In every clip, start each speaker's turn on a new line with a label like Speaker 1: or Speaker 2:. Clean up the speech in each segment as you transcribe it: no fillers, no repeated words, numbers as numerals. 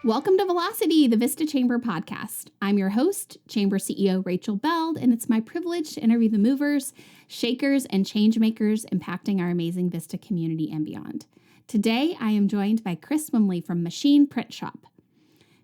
Speaker 1: Welcome to Velocity, the Vista Chamber podcast. I'm your host, Chamber CEO Rachel Beld, and it's my privilege to interview the movers, shakers, and change makers impacting our amazing Vista community and beyond. Today, I am joined by Chris Swimley from Machine Print Shop.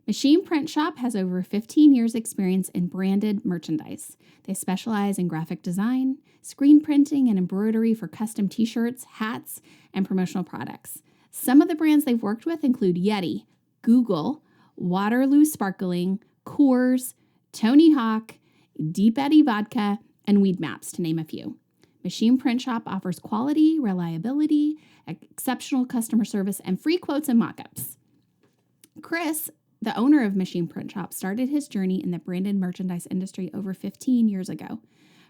Speaker 1: Machine Print Shop has over 15 years experience in branded merchandise. They specialize in graphic design, screen printing, and embroidery for custom t-shirts, hats, and promotional products. Some of the brands they've worked with include Yeti, Google, Waterloo Sparkling, Coors, Tony Hawk, Deep Eddy Vodka, and Weed Maps, to name a few. Machine Print Shop offers quality, reliability, exceptional customer service, and free quotes and mock-ups. Chris, the owner of Machine Print Shop, started his journey in the branded merchandise industry over 15 years ago.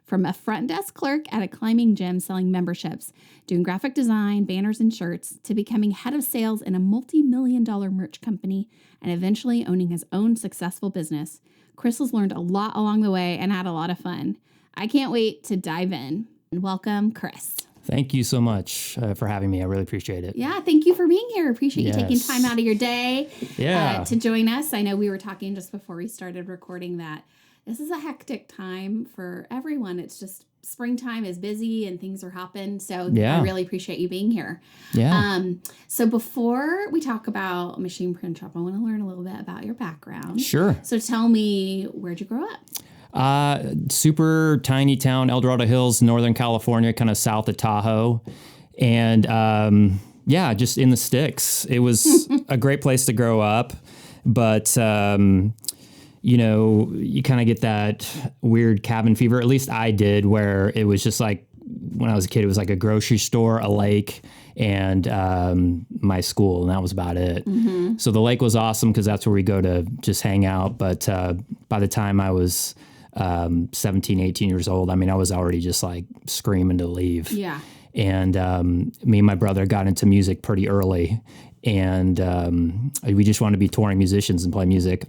Speaker 1: From a front desk clerk at a climbing gym selling memberships, doing graphic design, banners, and shirts, to becoming head of sales in a multi-million-dollar merch company and eventually owning his own successful business, Chris has learned a lot along the way and had a lot of fun. I can't wait to dive in. And welcome, Chris.
Speaker 2: Thank you so much for having me. I really appreciate it.
Speaker 1: Yeah, thank you for being here. Appreciate you taking time out of your day to join us. I know we were talking just before we started recording that this is a hectic time for everyone. It's just springtime is busy and things are hopping. So I really appreciate you being here.
Speaker 2: Yeah.
Speaker 1: So before we talk about Machine Print Shop, I want to learn a little bit about your background.
Speaker 2: Sure.
Speaker 1: So tell me, where'd you grow up?
Speaker 2: Super tiny town, El Dorado Hills, Northern California, kind of south of Tahoe. And just in the sticks. It was a great place to grow up. But you kind of get that weird cabin fever. At least I did, where it was just like when I was a kid, it was like a grocery store, a lake, and my school, and that was about it. Mm-hmm. So the lake was awesome because that's where we go to just hang out. But by the time I was 17, 18 years old, I mean, I was already just like screaming to leave.
Speaker 1: Yeah.
Speaker 2: And me and my brother got into music pretty early, and we just wanted to be touring musicians and play music.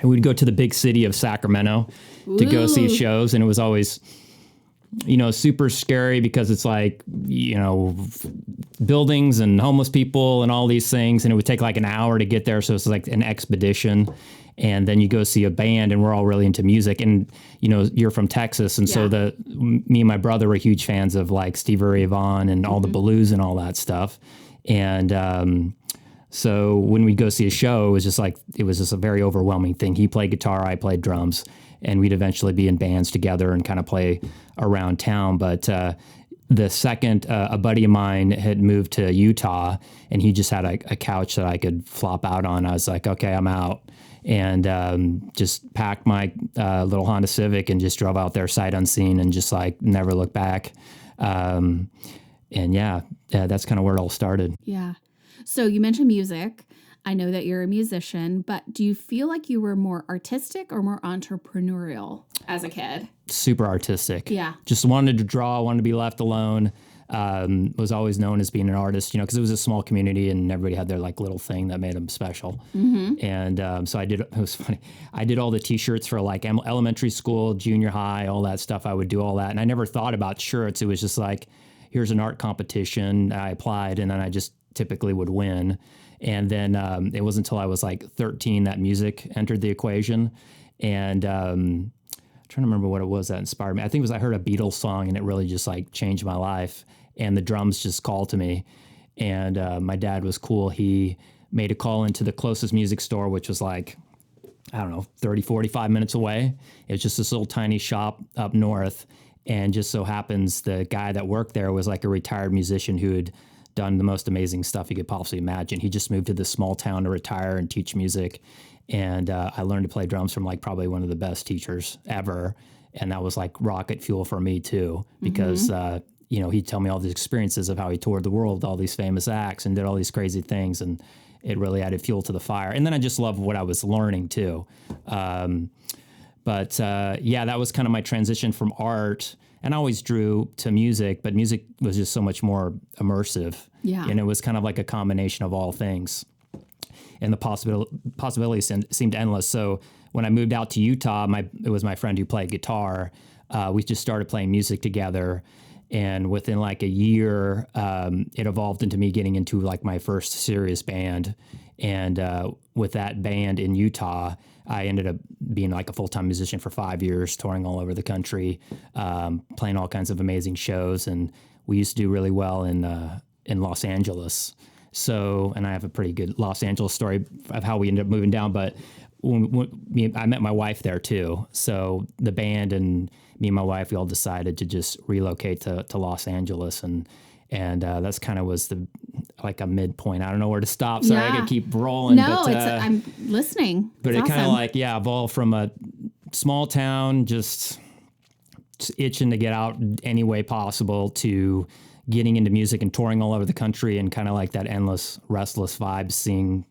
Speaker 2: And we'd go to the big city of Sacramento to go see shows. And it was always, super scary because it's like, buildings and homeless people and all these things. And it would take like an hour to get there. So it's like an expedition. And then you go see a band, and we're all really into music. And, you're from Texas. And so me and my brother were huge fans of like Stevie Ray Vaughan and all the blues and all that stuff. And, so when we'd go see a show, it was just a very overwhelming thing. He played guitar, I played drums, and we'd eventually be in bands together and kind of play around town. But the second a buddy of mine had moved to Utah, and he just had a couch that I could flop out on, I was like, okay, I'm out. And just packed my little Honda Civic and just drove out there sight unseen and just like never looked back. And that's kind of where it all started.
Speaker 1: Yeah. So you mentioned music. I know that you're a musician, but do you feel like you were more artistic or more entrepreneurial as a kid?
Speaker 2: Super artistic.
Speaker 1: Yeah. Just
Speaker 2: wanted to draw, wanted to be left alone. Was always known as being an artist, because it was a small community and everybody had their like little thing that made them special. Mm-hmm. And so it was funny. I did all the t-shirts for like elementary school, junior high, all that stuff. I would do all that. And I never thought about shirts. It was just like, here's an art competition. I applied, and then I just typically would win. And then it wasn't until I was like 13 that music entered the equation. And I'm trying to remember what it was that inspired me. I think it was I heard a Beatles song, and it really just like changed my life. And the drums just called to me. And my dad was cool. He made a call into the closest music store, which was like, 30, 45 minutes away. It was just this little tiny shop up north. And just so happens the guy that worked there was like a retired musician who had done the most amazing stuff you could possibly imagine. He just moved to this small town to retire and teach music. And I learned to play drums from like probably one of the best teachers ever. And that was like rocket fuel for me too, because, he'd tell me all the experiences of how he toured the world, all these famous acts and did all these crazy things. And it really added fuel to the fire. And then I just loved what I was learning too. But that was kind of my transition from art. And I always drew to music, but music was just so much more immersive. Yeah. And it was kind of like a combination of all things. And the possibilities seemed endless. So when I moved out to Utah, it was my friend who played guitar. We just started playing music together. And within like a year, it evolved into me getting into like my first serious band. And with that band in Utah, I ended up being like a full-time musician for 5 years, touring all over the country, playing all kinds of amazing shows. And we used to do really well in Los Angeles. So, and I have a pretty good Los Angeles story of how we ended up moving down. But I met my wife there too. So the band and me and my wife, we all decided to just relocate to Los Angeles. And that's kind of was like a midpoint. I don't know where to stop. Sorry, I could keep rolling.
Speaker 1: No, I'm listening.
Speaker 2: But
Speaker 1: it's
Speaker 2: it kind of evolved from a small town, just itching to get out any way possible, to getting into music and touring all over the country, and kind of like that endless, restless vibe, seeing,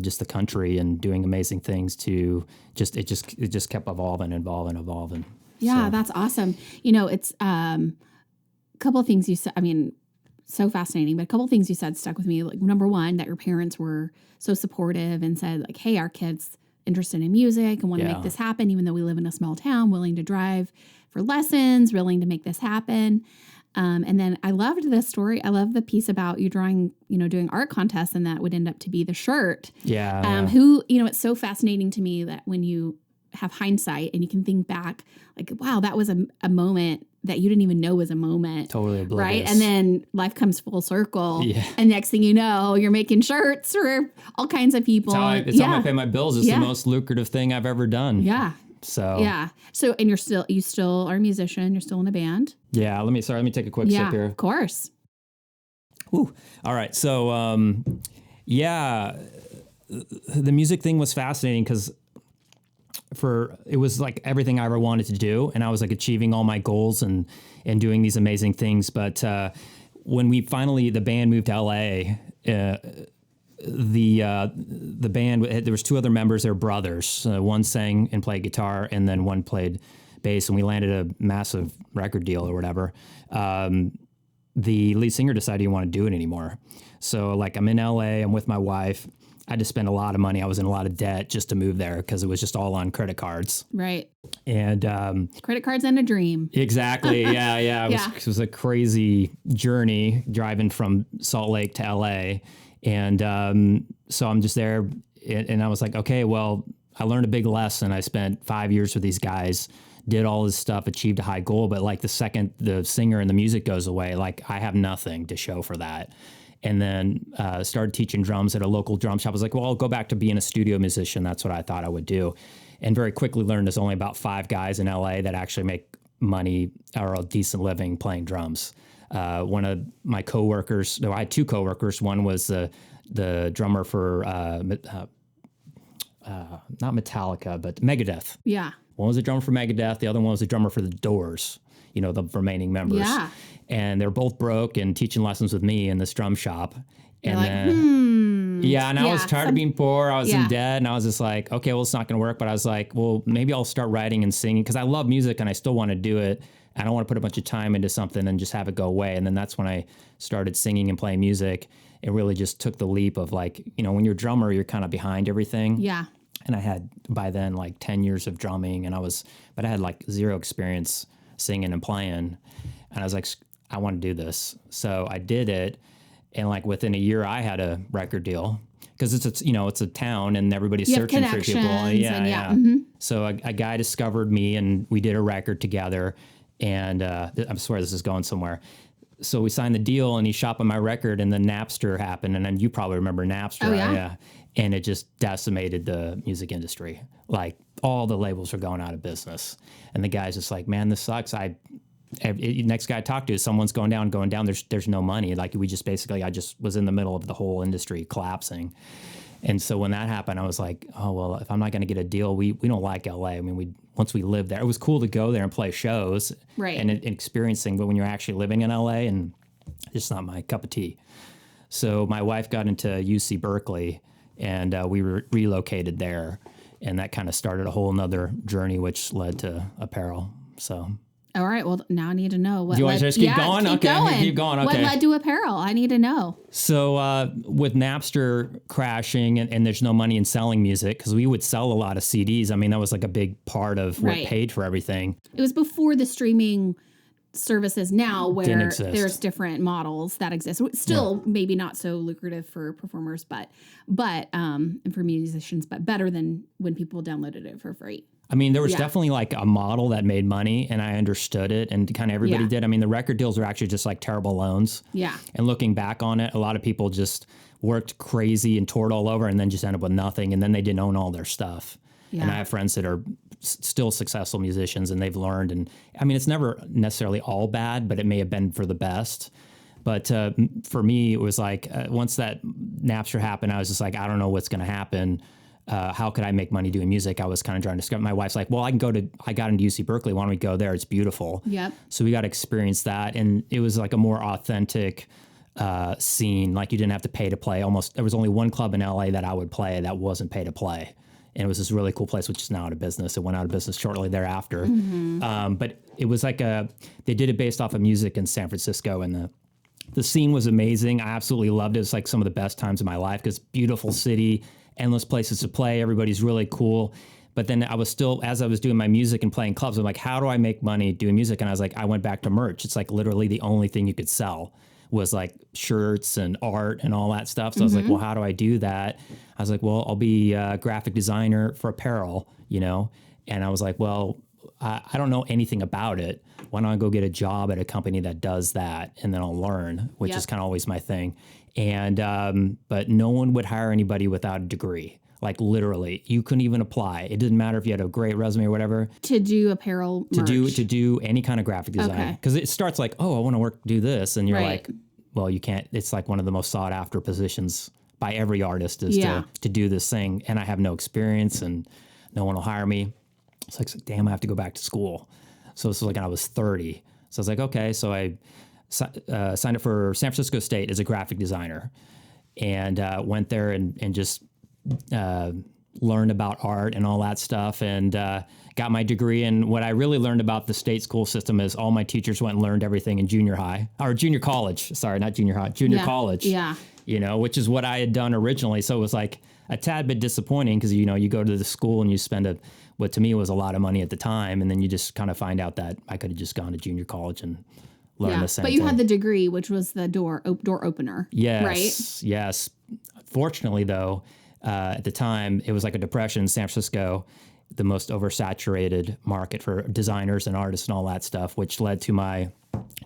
Speaker 2: just the country and doing amazing things, to it just kept evolving.
Speaker 1: Yeah,
Speaker 2: so.
Speaker 1: That's awesome. It's a couple of things you said. I mean, so fascinating, but a couple of things you said stuck with me. Like, number one, that your parents were so supportive and said like, hey, our kid's interested in music and want to make this happen, even though we live in a small town, willing to drive for lessons, willing to make this happen. And then I loved this story. I love the piece about you doing art contests, and that would end up to be the shirt.
Speaker 2: Yeah.
Speaker 1: It's so fascinating to me that when you have hindsight and you can think back, like, wow, that was a moment that you didn't even know was a moment.
Speaker 2: Totally oblivious.
Speaker 1: Right? And then life comes full circle.
Speaker 2: Yeah.
Speaker 1: And next thing you know, you're making shirts for all kinds of people.
Speaker 2: It's how I pay my bills. It's the most lucrative thing I've ever done.
Speaker 1: Yeah.
Speaker 2: So
Speaker 1: yeah. So, and you still are a musician. You're still in a band.
Speaker 2: Yeah. Let me take a quick sip here.
Speaker 1: Of course.
Speaker 2: Whew. All right. So, the music thing was fascinating because it was like everything I ever wanted to do. And I was like achieving all my goals and doing these amazing things. But, when the band moved to LA, the band, there was two other members. They were brothers. One sang and played guitar, and then one played bass. And we landed a massive record deal or whatever. The lead singer decided he didn't want to do it anymore. So like, I'm in LA. I'm with my wife. I had to spend a lot of money. I was in a lot of debt just to move there because it was just all on credit cards.
Speaker 1: Right.
Speaker 2: And
Speaker 1: credit cards and a dream.
Speaker 2: Exactly. Yeah. It was a crazy journey driving from Salt Lake to LA. And so I'm just there, and I was like, okay, well, I learned a big lesson. I spent 5 years with these guys, did all this stuff, achieved a high goal. But like the second the singer and the music goes away, like I have nothing to show for that. And then started teaching drums at a local drum shop. I was like, well, I'll go back to being a studio musician. That's what I thought I would do. And very quickly learned there's only about 5 guys in LA that actually make money or a decent living playing drums. One of my coworkers, I had 2 coworkers. One was the drummer for not Metallica, but Megadeth.
Speaker 1: Yeah.
Speaker 2: One was a drummer for Megadeth. The other one was a drummer for the Doors, the remaining members.
Speaker 1: Yeah.
Speaker 2: And they're both broke and teaching lessons with me in this drum shop.
Speaker 1: You're
Speaker 2: and I was tired of being poor. I was in debt, and I was just like, okay, well, it's not going to work. But I was like, well, maybe I'll start writing and singing because I love music and I still want to do it. I don't want to put a bunch of time into something and just have it go away. And then that's when I started singing and playing music. It really just took the leap of like, when you're a drummer, you're kind of behind everything.
Speaker 1: Yeah.
Speaker 2: And I had by then like 10 years of drumming, but I had like 0 experience singing and playing. And I was like, I want to do this. So I did it. And like within a year, I had a record deal because it's a town and everybody's searching for people. Yeah. Mm-hmm. So a guy discovered me and we did a record together. And I swear this is going somewhere. So we signed the deal and he shot on my record, and then Napster happened. And then you probably remember Napster.
Speaker 1: Oh, yeah.
Speaker 2: And it just decimated the music industry. Like all the labels were going out of business. And the guy's just like, man, this sucks. Next guy I talked to, someone's going down. There's no money. Like I just was in the middle of the whole industry collapsing. And so when that happened, I was like, oh, well, if I'm not going to get a deal, we don't like LA. I mean, once we lived there, it was cool to go there and play shows and experiencing, but when you're actually living in LA, and it's not my cup of tea. So my wife got into UC Berkeley, and we relocated there, and that kind of started a whole nother journey, which led to apparel. So.
Speaker 1: All right. Well, now I need to know.
Speaker 2: Do you want to just keep going?
Speaker 1: Keep going. Okay. What led to apparel? I need to know.
Speaker 2: So with Napster crashing and there's no money in selling music, because we would sell a lot of CDs. I mean, that was like a big part of what paid for everything.
Speaker 1: It was before the streaming services now where
Speaker 2: Didn't exist.
Speaker 1: there's different models that exist. Still maybe not so lucrative for performers, but and for musicians, but better than when people downloaded it for free.
Speaker 2: I mean, there was definitely like a model that made money and I understood it and kind of everybody did. I mean, the record deals were actually just like terrible loans. Yeah. And looking back on it, a lot of people just worked crazy and toured all over and then just ended up with nothing. And then they didn't own all their stuff. Yeah. And I have friends that are still successful musicians and they've learned. And I mean, it's never necessarily all bad, but it may have been for the best. But for me, it was like once that Napster happened, I was just like, I don't know what's going to happen. How could I make money doing music? I was kind of trying to discover. My wife's like, well, I got into UC Berkeley. Why don't we go there? It's beautiful. Yep. So we got to experience that. And it was like a more authentic scene. Like you didn't have to pay to play. Almost, there was only one club in LA that I would play that wasn't pay to play. And it was this really cool place, which is now out of business. It went out of business shortly thereafter. Mm-hmm. But it was like they did it based off of music in San Francisco. And the scene was amazing. I absolutely loved it. It's like some of the best times of my life because beautiful city, endless places to play. Everybody's really cool. But then I was still, as I was doing my music and playing clubs, I'm like, how do I make money doing music? And I was like, I went back to merch. It's like literally the only thing you could sell was like shirts and art and all that stuff. So I was like, well, how do I do that? I was like, well, I'll be a graphic designer for apparel, you know? And I was like, well, I don't know anything about it. Why don't I go get a job at a company that does that? And then I'll learn, which is kind of always my thing. And, but no one would hire anybody without a degree. Like literally, you couldn't even apply. It didn't matter if you had a great resume or whatever.
Speaker 1: To do apparel merch.
Speaker 2: To do any kind of graphic design. Because it starts like, oh, I want to do this. And you're like, well, you can't. It's like one of the most sought after positions by every artist is to do this thing. And I have no experience and no one will hire me. So it's like, damn, I have to go back to school. So this was like when I was 30. So I was like, okay. So I signed up for San Francisco State as a graphic designer and went there and just learned about art and all that stuff and got my degree. And what I really learned about the state school system is all my teachers went and learned everything in junior college. Sorry, not junior high, junior college. Yeah. You know, which is what I had done originally. So it was like a tad bit disappointing because, you know, you go to the school and you spend what to me was a lot of money at the time. And then you just kind of find out that I could have just gone to junior college and learned the same thing.
Speaker 1: But you had the degree, which was the door opener.
Speaker 2: Yes.
Speaker 1: Right?
Speaker 2: Yes. Fortunately, though, at the time, it was like a depression in San Francisco, the most oversaturated market for designers and artists and all that stuff, which led to my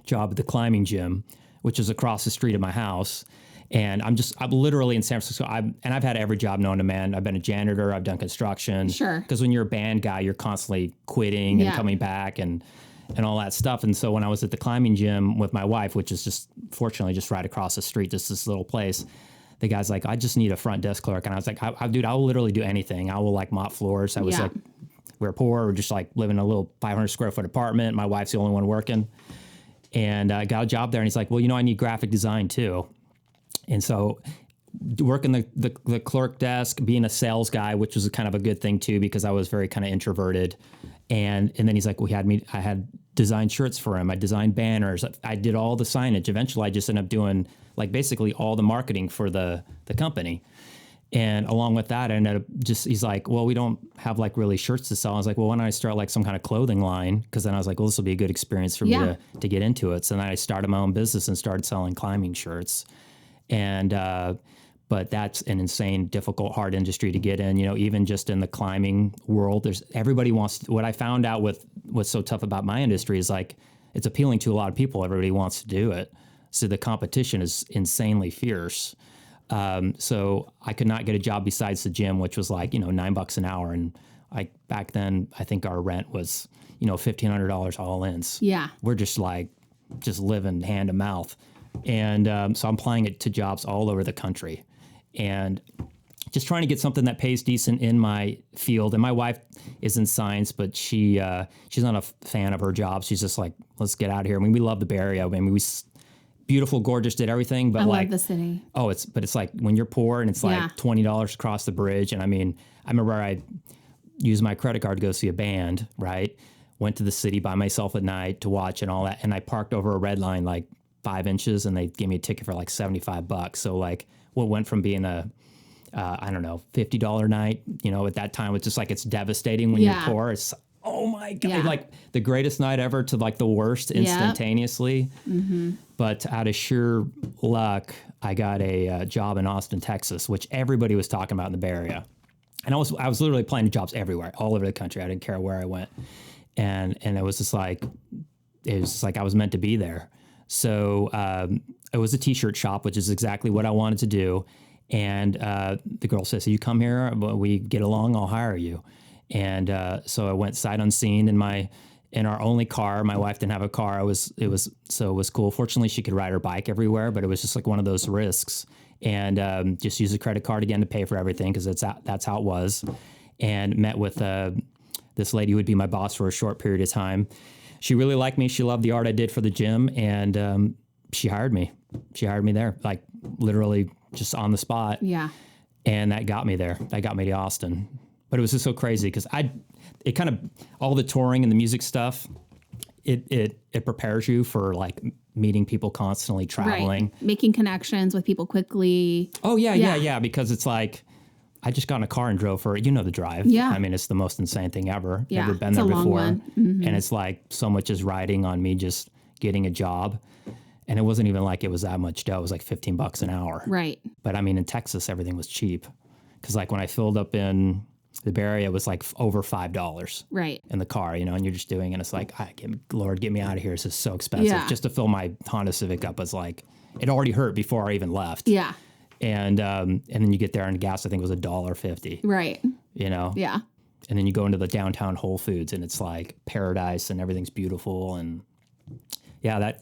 Speaker 2: job at the climbing gym, which is across the street of my house. And I'm literally in San Francisco. I've had every job known to man. I've been a janitor. I've done construction. Sure. Because when you're a band guy, you're constantly quitting and coming back and all that stuff. And so when I was at the climbing gym with my wife, which is just fortunately just right across the street, just this little place, the guy's like, I just need a front desk clerk. And I was like, dude, I will literally do anything. I will like mop floors. I was like, we're poor. We're just like living in a little 500 square foot apartment. My wife's the only one working. And I got a job there. And he's like, well, you know, I need graphic design too. And so working the clerk desk, being a sales guy, which was kind of a good thing too, because I was very kind of introverted. And then he's like, I had designed shirts for him. I designed banners. I did all the signage. Eventually I just ended up doing like basically all the marketing for the company. And along with that, I ended up he's like, well, we don't have like really shirts to sell. I was like, well, why don't I start like some kind of clothing line? Because then I was like, well, this will be a good experience for me to get into it. So then I started my own business and started selling climbing shirts. And, but that's an insane, difficult, hard industry to get in, you know, even just in the climbing world, what I found out with what's so tough about my industry is like, it's appealing to a lot of people. Everybody wants to do it. So the competition is insanely fierce. So I could not get a job besides the gym, which was like, you know, $9 an hour. And back then I think our rent was, you know, $1,500 all ins. Yeah. We're just living hand to mouth. And so I'm applying it to jobs all over the country and just trying to get something that pays decent in my field. And my wife is in science, but she's not a fan of her job. She's just like, let's get out of here. I mean, we love the Bay Area. I mean, beautiful, gorgeous, did everything. But I love
Speaker 1: the city.
Speaker 2: Oh, it's like when you're poor and it's like $20 across the bridge. And I mean, I remember I used my credit card to go see a band, right? Went to the city by myself at night to watch and all that. And I parked over a red line, like 5 inches, and they gave me a ticket for like $75. So like what went from being I don't know, $50 night, you know, at that time, it's just like, it's devastating when you're poor. oh my God,
Speaker 1: Yeah.
Speaker 2: like the greatest night ever to like the worst instantaneously. Mm-hmm. But out of sheer luck, I got a job in Austin, Texas, which everybody was talking about in the Bay Area. And I was literally applying to jobs everywhere, all over the country. I didn't care where I went. And it was just like, I was meant to be there. So it was a t-shirt shop, which is exactly what I wanted to do. And the girl says, so you come here, we get along, I'll hire you. And so I went sight unseen in our only car. My wife didn't have a car. It was cool. Fortunately, she could ride her bike everywhere, but it was just like one of those risks. And just use a credit card again to pay for everything because that's how it was. And met with this lady who would be my boss for a short period of time. She really liked me. She loved the art I did for the gym, and she hired me. She hired me there, like literally just on the spot.
Speaker 1: Yeah.
Speaker 2: And that got me there. That got me to Austin. But it was just so crazy because it kind of, all the touring and the music stuff, it prepares you for like meeting people constantly, traveling.
Speaker 1: Right. Making connections with people quickly.
Speaker 2: Oh, yeah. Because it's like, I just got in a car and drove for, the drive.
Speaker 1: Yeah.
Speaker 2: I mean, it's the most insane thing ever.
Speaker 1: Yeah,
Speaker 2: Never been
Speaker 1: it's
Speaker 2: there
Speaker 1: a long
Speaker 2: before.
Speaker 1: one. Mm-hmm.
Speaker 2: And it's like so much is riding on me just getting a job. And it wasn't even like it was that much dough. It was like $15 an hour.
Speaker 1: Right.
Speaker 2: But I mean, in Texas, everything was cheap. Because like when I filled up in the Bay Area, it was like over $5
Speaker 1: Right.
Speaker 2: in the car, and you're just doing it. And it's like, Lord, get me out of here. This is so expensive.
Speaker 1: Yeah.
Speaker 2: Just to fill my Honda Civic up was like, it already hurt before I even left.
Speaker 1: Yeah.
Speaker 2: And then you get there and gas, I think, was $1.50.
Speaker 1: Right.
Speaker 2: Yeah. And then you go into the downtown Whole Foods and it's like paradise and everything's beautiful. And yeah,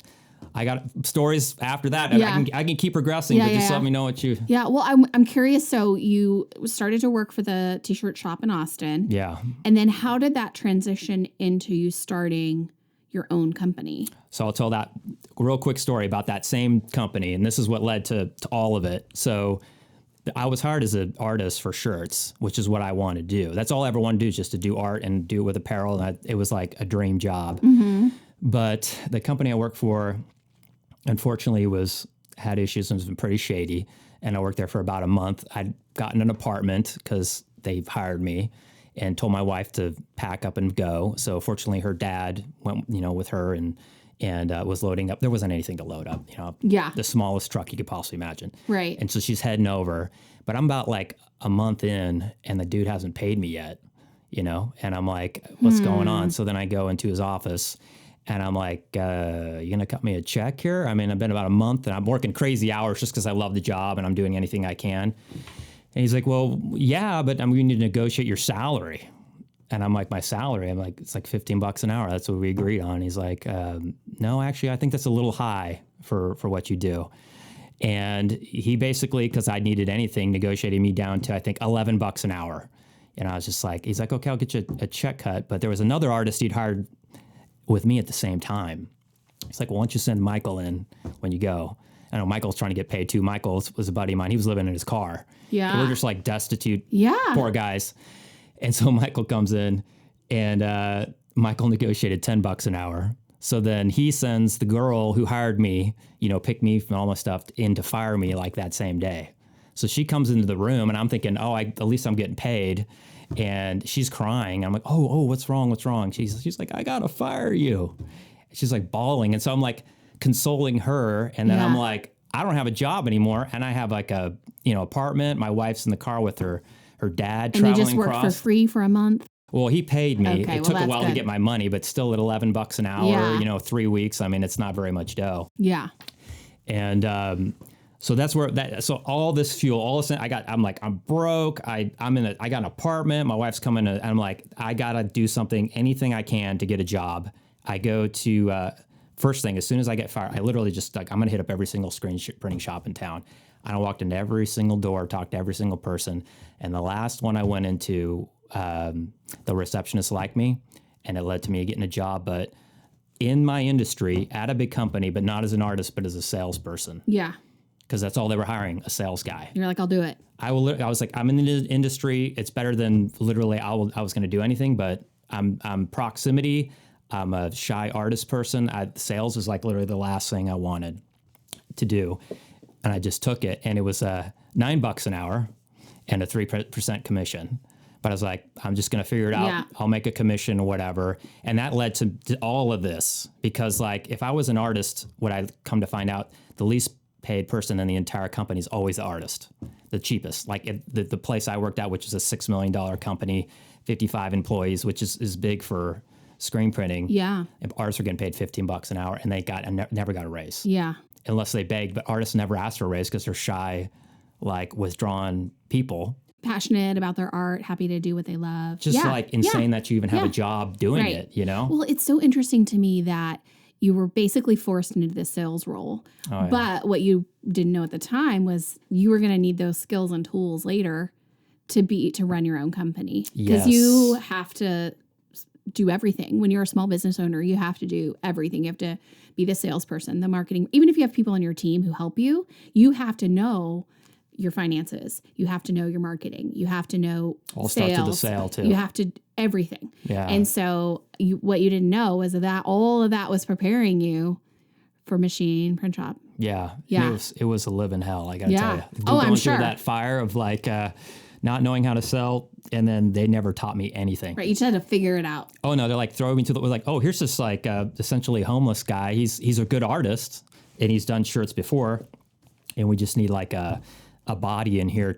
Speaker 2: I got stories after that.
Speaker 1: Yeah.
Speaker 2: I can keep progressing, but just let me know what you.
Speaker 1: Yeah. Well, I'm curious. So you started to work for the t-shirt shop in Austin.
Speaker 2: Yeah.
Speaker 1: And then how did that transition into you starting your own company?
Speaker 2: So I'll tell that real quick story about that same company. And this is what led to all of it. So I was hired as an artist for shirts, which is what I wanted to do. That's all I ever wanted to do, is just to do art and do it with apparel. And it was like a dream job. Mm-hmm. But the company I worked for, unfortunately, had issues and was pretty shady. And I worked there for about a month. I'd gotten an apartment because they've hired me, and told my wife to pack up and go. So fortunately, her dad went, with her and was loading up. There wasn't anything to load up,
Speaker 1: Yeah.
Speaker 2: the smallest truck you could possibly imagine.
Speaker 1: Right.
Speaker 2: And so she's heading over, but I'm about like a month in and the dude hasn't paid me yet, and I'm like, what's going on? So then I go into his office and I'm like, you going to cut me a check here? I mean, I've been about a month and I'm working crazy hours just because I love the job and I'm doing anything I can. And he's like, well, yeah, but we need to negotiate your salary. And I'm like, my salary? I'm like, it's like $15 an hour. That's what we agreed on. He's like, no, actually, I think that's a little high for what you do. And he basically, because I needed anything, negotiated me down to, I think, $11 an hour. And I was just like, he's like, okay, I'll get you a check cut. But there was another artist he'd hired with me at the same time. He's like, well, why don't you send Michael in when you go? I know Michael's trying to get paid too. Michael was a buddy of mine. He was living in his car.
Speaker 1: Yeah.
Speaker 2: So we're just like destitute,
Speaker 1: Yeah.
Speaker 2: poor guys. And so Michael comes in and Michael negotiated $10 an hour. So then he sends the girl who hired me, pick me from all my stuff in to fire me like that same day. So she comes into the room and I'm thinking, at least I'm getting paid. And she's crying. I'm like, oh, what's wrong? What's wrong? She's like, I got to fire you. She's like bawling. And so I'm like consoling her. And then I'm like, I don't have a job anymore. And I have like a, apartment. My wife's in the car with her dad traveling across.
Speaker 1: And you just worked for free for a month?
Speaker 2: Well, he paid me.
Speaker 1: Okay,
Speaker 2: it took a while to get my money, but still at $11 an hour, 3 weeks. I mean, it's not very much dough.
Speaker 1: Yeah.
Speaker 2: And so that's where so all this fuel, all this, I'm broke. I got an apartment. My wife's coming and I'm like, I got to do something, anything I can to get a job. I go to, first thing, as soon as I get fired, I literally just I'm going to hit up every single screen printing shop in town. And I walked into every single door, talked to every single person. And the last one I went into, the receptionist liked me and it led to me getting a job, but in my industry at a big company, but not as an artist, but as a salesperson.
Speaker 1: Yeah.
Speaker 2: Because that's all they were hiring, a sales guy.
Speaker 1: You're like, I'll do it.
Speaker 2: I was like, I'm in the industry. It's better than literally I was going to do anything, but I'm proximity. I'm a shy artist person. Sales was like literally the last thing I wanted to do. And I just took it. And it was $9 an hour and a 3% commission. But I was like, I'm just going to figure it out.
Speaker 1: Yeah.
Speaker 2: I'll make a commission or whatever. And that led to all of this because like if I was an artist, what I come to find out, the least paid person in the entire company is always the artist, the cheapest. Like the place I worked at, which is a $6 million company, 55 employees, which is big for screen printing.
Speaker 1: Yeah.
Speaker 2: Artists are getting paid $15 an hour and they never got a raise.
Speaker 1: Yeah.
Speaker 2: Unless they begged, but artists never ask for a raise because they're shy, like withdrawn people.
Speaker 1: Passionate about their art, happy to do what they love.
Speaker 2: Just like insane that you even have a job doing it, you know?
Speaker 1: Well, it's so interesting to me that you were basically forced into this sales role. Oh, yeah. But what you didn't know at the time was you were going to need those skills and tools later to run your own company. Because you have to do everything. When you're a small business owner, you have to do everything. You have to be the salesperson, the marketing. Even if you have people on your team who help you, you have to know your finances. You have to know your marketing. You have to know
Speaker 2: all
Speaker 1: sales.
Speaker 2: Starts with the sale too.
Speaker 1: You have to everything.
Speaker 2: Yeah.
Speaker 1: And so what you didn't know was that all of that was preparing you for machine print shop.
Speaker 2: Yeah.
Speaker 1: Yeah.
Speaker 2: It was a living hell. I got to tell you.
Speaker 1: I'm
Speaker 2: sure. Through that fire of like not knowing how to sell, and then they never taught me anything.
Speaker 1: Right. You just had to figure it out.
Speaker 2: Oh no, they're like throwing me to like, oh, here's this like essentially homeless guy. He's a good artist and he's done shirts before, and we just need like a body in here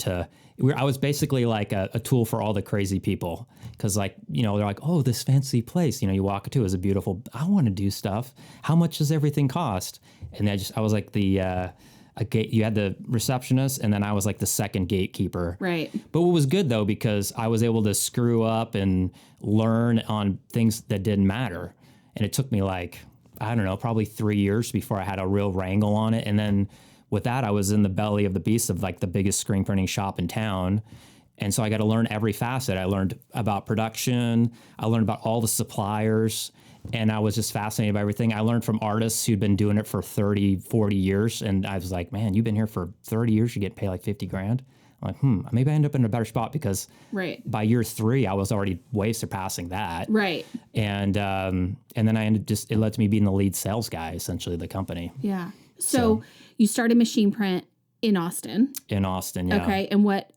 Speaker 2: I was basically like a tool for all the crazy people. Cause like, you know, they're like, oh, this fancy place, you know, you walk into is a beautiful, I want to do stuff. How much does everything cost? And I was like you had the receptionist and then I was like the second gatekeeper.
Speaker 1: Right.
Speaker 2: But what was good though, because I was able to screw up and learn on things that didn't matter. And it took me like, I don't know, probably 3 years before I had a real wrangle on it. And then with that, I was in the belly of the beast of like the biggest screen printing shop in town. And so I got to learn every facet. I learned about production. I learned about all the suppliers. And I was just fascinated by everything. I learned from artists who'd been doing it for 30, 40 years. And I was like, man, you've been here for 30 years. You get paid like 50 grand. I'm like, maybe I end up in a better spot because by year 3, I was already way surpassing that.
Speaker 1: Right.
Speaker 2: And then it led to me being the lead sales guy, essentially, of the company.
Speaker 1: Yeah. So you started Machine Print in Austin.
Speaker 2: In Austin, yeah.
Speaker 1: Okay. And what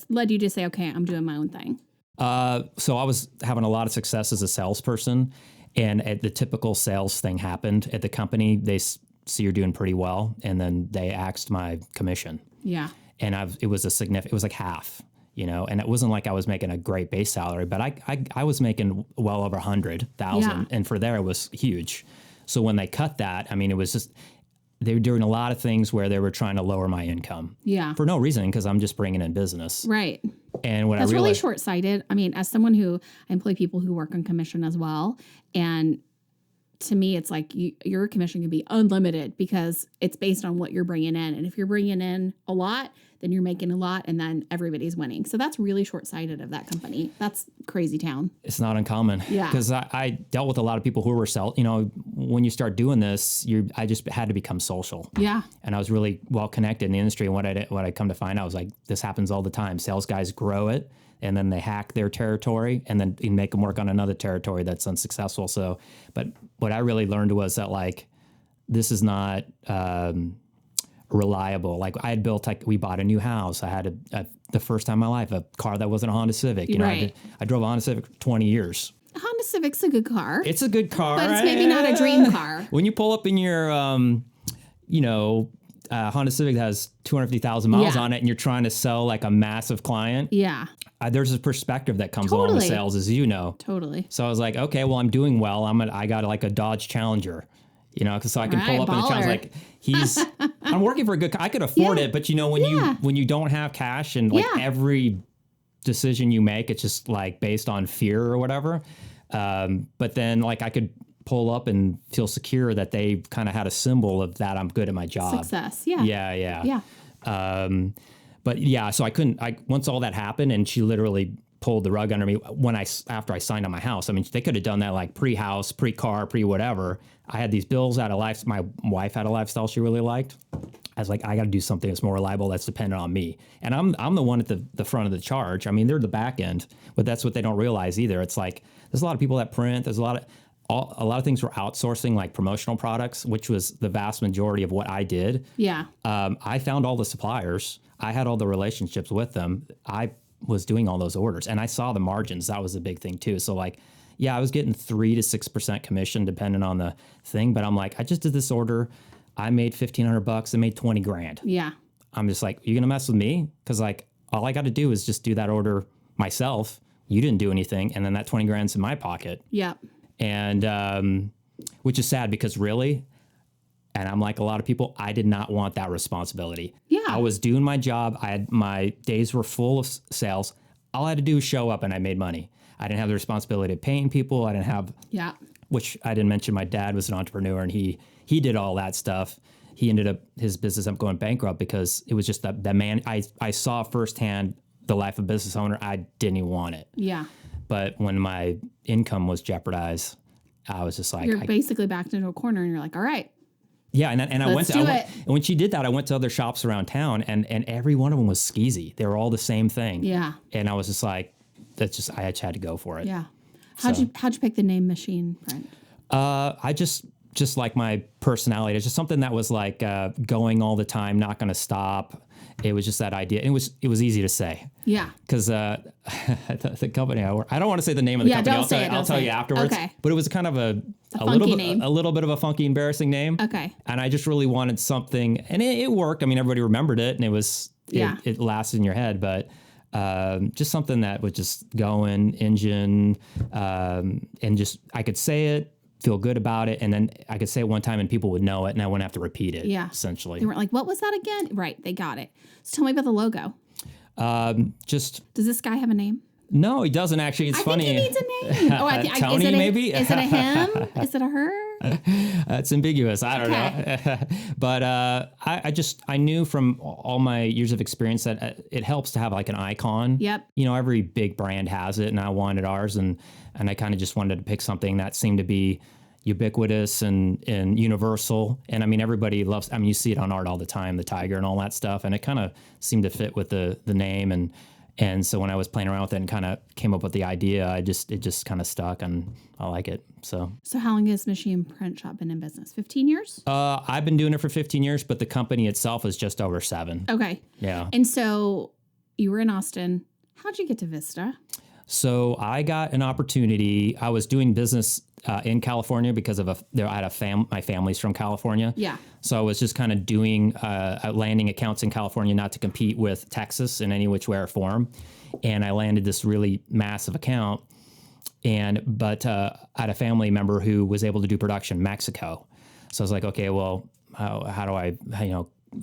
Speaker 1: led you to say, okay, I'm doing my own thing?
Speaker 2: So I was having a lot of success as a salesperson, and the typical sales thing happened at the company. They see you're doing pretty well, and then they axed my commission.
Speaker 1: Yeah.
Speaker 2: And it was like half, you know, and it wasn't like I was making a great base salary, but I was making well over 100,000, and for there it was huge. So when they cut that, I mean, it was just. They were doing a lot of things where they were trying to lower my income. Yeah. For no reason, because I'm just bringing in business.
Speaker 1: Right.
Speaker 2: And what
Speaker 1: That's really short-sighted. I mean, as someone who I employ people who work on commission as well, and to me, it's like your commission can be unlimited because it's based on what you're bringing in. And if you're bringing in a lot, then you're making a lot, and then everybody's winning. So that's really short-sighted of that company. That's crazy town.
Speaker 2: It's not uncommon. Yeah. Because I dealt with a lot of people who were when you start doing this, I just had to become social. Yeah. And I was really well connected in the industry. And what I come to find out was like, this happens all the time. Sales guys grow it, and then they hack their territory, and then you make them work on another territory that's unsuccessful. So, but what I really learned was that like, this is not reliable. Like I had built, we bought a new house. I had the first time in my life, a car that wasn't a Honda Civic. You know, I drove a Honda Civic for 20 years.
Speaker 1: Honda Civic's a good car.
Speaker 2: It's a good car.
Speaker 1: But it's maybe not a dream car.
Speaker 2: When you pull up in your, Honda Civic that has 250,000 miles on it, and you're trying to sell like a massive client. Yeah. There's a perspective that comes along with sales, as you know. Totally. So I was like, okay, well, I'm doing well. I got like a Dodge Challenger, you know, so I can pull up in the challenge like I'm working for a good. I could afford it, but you know, when you don't have cash and like every decision you make, it's just like based on fear or whatever. But then like I could pull up and feel secure that they kind of had a symbol of that I'm good at my job.
Speaker 1: Success. Yeah.
Speaker 2: Yeah. But yeah, so once all that happened, and she literally pulled the rug under me after I signed on my house. I mean, they could have done that like pre-house, pre-car, pre-whatever. I had these bills out of life. My wife had a lifestyle she really liked. I was like, I got to do something that's more reliable, that's dependent on me. And I'm the one at the front of the charge. I mean, they're the back end, but that's what they don't realize either. It's like there's a lot of people that print. There's a lot of things were outsourcing, like promotional products, which was the vast majority of what I did. Yeah. I found all the suppliers. I had all the relationships with them. I was doing all those orders, and I saw the margins. That was a big thing too. So like, yeah, I was getting 3 to 6% commission depending on the thing, but I'm like, I just did this order. I made $1,500. I made 20 grand.
Speaker 1: Yeah.
Speaker 2: I'm just like, you gonna mess with me? Cause like, all I got to do is just do that order myself. You didn't do anything. And then that 20 grand's in my pocket.
Speaker 1: Yeah.
Speaker 2: And, which is sad because really, and I'm like a lot of people, I did not want that responsibility.
Speaker 1: Yeah.
Speaker 2: I was doing my job. My days were full of sales. All I had to do was show up and I made money. I didn't have the responsibility of paying people. I didn't have, which I didn't mention, my dad was an entrepreneur and he did all that stuff. He ended up, his business up going bankrupt because it was just the man, I saw firsthand the life of a business owner. I didn't even want it.
Speaker 1: Yeah.
Speaker 2: But when my income was jeopardized, I was just like,
Speaker 1: you're basically backed into a corner and you're like, all right.
Speaker 2: Yeah. And and when she did that, I went to other shops around town and every one of them was skeezy. They were all the same thing.
Speaker 1: Yeah.
Speaker 2: And I was just like, I just had to go for it.
Speaker 1: Yeah. How'd you pick the name Machine Print?
Speaker 2: I just like my personality. It's just something that was like going all the time, not going to stop. It was just that idea. It was easy to say.
Speaker 1: Yeah.
Speaker 2: Because the company I don't want to say the name of the company. I'll tell you afterwards.
Speaker 1: Okay.
Speaker 2: But it was kind of a little bit of a funky, embarrassing name.
Speaker 1: Okay.
Speaker 2: And I just really wanted something, and it worked. I mean, everybody remembered it, and it lasted in your head. But just something that was just going engine, and just I could say it, feel good about it, and then I could say it one time and people would know it and I wouldn't have to repeat it. Yeah. Essentially.
Speaker 1: They weren't like, what was that again? Right. They got it. So tell me about the logo. Does this guy have a name?
Speaker 2: No, he doesn't actually. It's funny.
Speaker 1: I think he needs a name. Oh,
Speaker 2: Tony, maybe?
Speaker 1: Is it a him? Is it a her?
Speaker 2: It's ambiguous. I don't know. But I knew from all my years of experience that it helps to have like an icon.
Speaker 1: Yep.
Speaker 2: You know, every big brand has it, and I wanted ours, and I kind of just wanted to pick something that seemed to be ubiquitous and universal. And I mean, everybody loves, I mean, you see it on art all the time, the tiger and all that stuff. And it kind of seemed to fit with the name. And so when I was playing around with it and kind of came up with the idea, it just kind of stuck and I like it. So
Speaker 1: how long has Machine Print Shop been in business? 15 years?
Speaker 2: I've been doing it for 15 years, but the company itself is just over 7.
Speaker 1: Okay.
Speaker 2: Yeah.
Speaker 1: And so you were in Austin. How'd you get to Vista?
Speaker 2: So I got an opportunity. I was doing business in California because of I had my family's from California.
Speaker 1: Yeah.
Speaker 2: So I was just kind of doing landing accounts in California, not to compete with Texas in any which way or form. And I landed this really massive account. But I had a family member who was able to do production in Mexico. So I was like, okay, well, how do I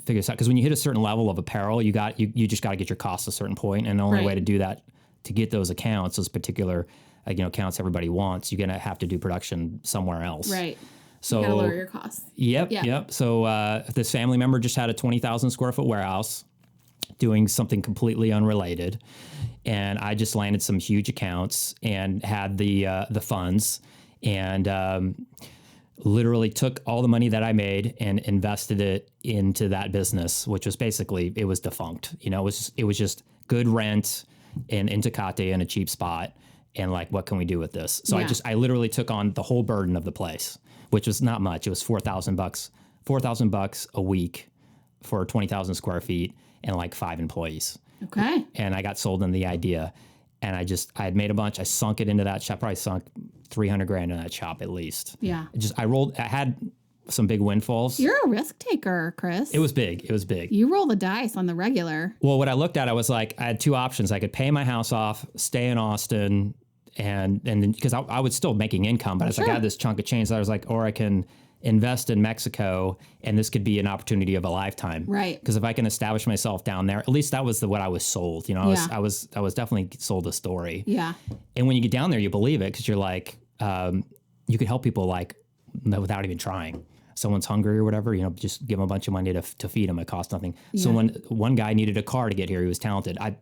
Speaker 2: figure this out? Because when you hit a certain level of apparel, you just got to get your costs a certain point, and the only way to do that, to get those accounts, those particular accounts everybody wants, you're going to have to do production somewhere else.
Speaker 1: Right.
Speaker 2: So
Speaker 1: you got to lower your costs.
Speaker 2: Yep. So this family member just had a 20,000 square foot warehouse doing something completely unrelated. And I just landed some huge accounts and had the funds and literally took all the money that I made and invested it into that business, which was basically, it was defunct. It was just good rent in Tecate in a cheap spot. And like, what can we do with this? So I literally took on the whole burden of the place, which was not much. It was $4,000 a week for 20,000 square feet and like 5 employees.
Speaker 1: Okay.
Speaker 2: And I got sold on the idea, and I had made a bunch. I sunk it into that shop. Probably sunk 300 grand in that shop at least.
Speaker 1: Yeah.
Speaker 2: I had some big windfalls.
Speaker 1: You're a risk taker, Chris.
Speaker 2: It was big.
Speaker 1: You roll the dice on the regular.
Speaker 2: Well, what I looked at, I was like, I had 2 options. I could pay my house off, stay in Austin, and then because I was still making income, but I was like, I had this chunk of change. So I was like, or I can invest in Mexico, and this could be an opportunity of a lifetime.
Speaker 1: Right.
Speaker 2: Because if I can establish myself down there, at least that was what I was sold. I was definitely sold a story.
Speaker 1: Yeah.
Speaker 2: And when you get down there, you believe it because you're like, you could help people like without even trying. Someone's hungry or whatever, just give them a bunch of money to feed them. It costs nothing. Yeah. So when one guy needed a car to get here, he was talented. I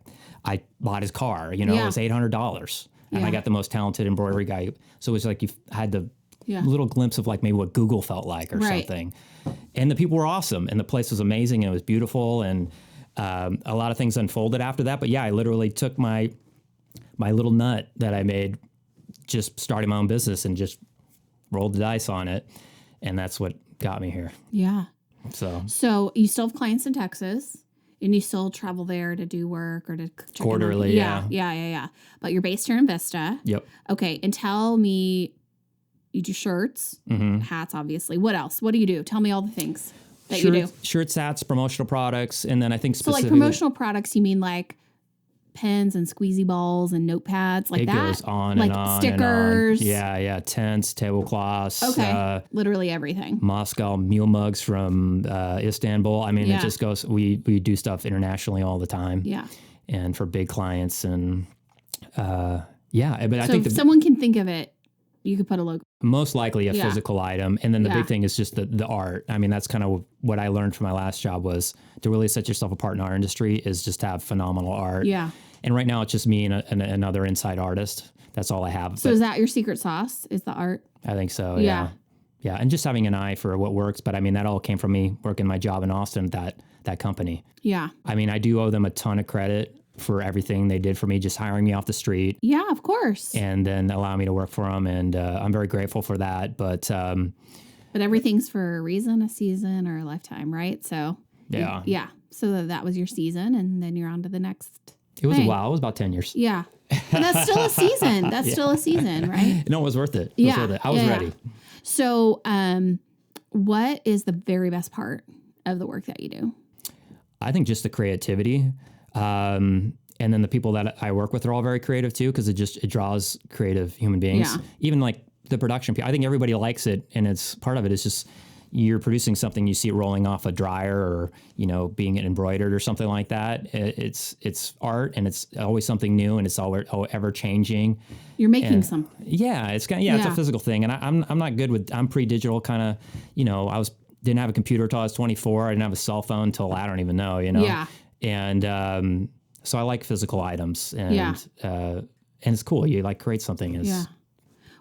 Speaker 2: bought his car, it was $800. And I got the most talented embroidery guy. So it was like you had the little glimpse of like maybe what Google felt like or something. And the people were awesome. And the place was amazing. And it was beautiful. And a lot of things unfolded after that. But I literally took my little nut that I made just starting my own business and just rolled the dice on it. And that's what got me here.
Speaker 1: Yeah.
Speaker 2: So
Speaker 1: you still have clients in Texas. And you still travel there to do work or to check in on-
Speaker 2: Quarterly,
Speaker 1: Yeah. But you're based here in Vista.
Speaker 2: Yep.
Speaker 1: Okay. And tell me, you do shirts, hats, obviously. What else? What do you do? Tell me all the things that you do.
Speaker 2: Shirts, hats, promotional products, and then I think
Speaker 1: So
Speaker 2: specifically...
Speaker 1: like promotional products, you mean like pens and squeezy balls and notepads like
Speaker 2: it
Speaker 1: that?
Speaker 2: goes on
Speaker 1: like
Speaker 2: and on
Speaker 1: stickers.
Speaker 2: and on. Yeah, tents, tablecloths.
Speaker 1: Okay. Literally everything.
Speaker 2: Moscow mule mugs from Istanbul. I mean, it just goes... We do stuff internationally all the time.
Speaker 1: Yeah.
Speaker 2: And for big clients and... but I
Speaker 1: So
Speaker 2: think
Speaker 1: if someone can think of it, you could put a logo.
Speaker 2: most likely a physical item. And then the big thing is just the art. I mean, that's kind of what I learned from my last job was to really set yourself apart in our industry is just have phenomenal art.
Speaker 1: Yeah.
Speaker 2: And right now it's just me and another inside artist. That's all I have.
Speaker 1: So is that your secret sauce? Is the art?
Speaker 2: I think so. Yeah. And just having an eye for what works. But I mean, that all came from me working my job in Austin, that company. Yeah. I mean, I do owe them a ton of credit for everything they did for me, just hiring me off the street.
Speaker 1: Yeah, of course.
Speaker 2: And then allowing me to work for them. And I'm very grateful for that. But
Speaker 1: everything's for a reason, a season, or a lifetime, right? So yeah. So that was your season, and then you're on to the next.
Speaker 2: It was a while. It was about 10 years.
Speaker 1: Yeah. But that's still a season. That's still a season, right?
Speaker 2: No, it was worth it. It was worth it. I was ready.
Speaker 1: So what is the very best part of the work that you do?
Speaker 2: I think just the creativity. And then the people that I work with are all very creative too, because it draws creative human beings. Yeah. Even like the production people, I think everybody likes it, and it's part of it is just you're producing something, you see it rolling off a dryer or, being embroidered or something like that. It's art, and it's always something new, and it's all ever changing.
Speaker 1: You're making something.
Speaker 2: Yeah, it's a physical thing, and I'm not good with. I'm pre-digital kind of. Didn't have a computer until I was 24. I didn't have a cell phone until I don't even know. Yeah. And so I like physical items, and it's cool. You like create something.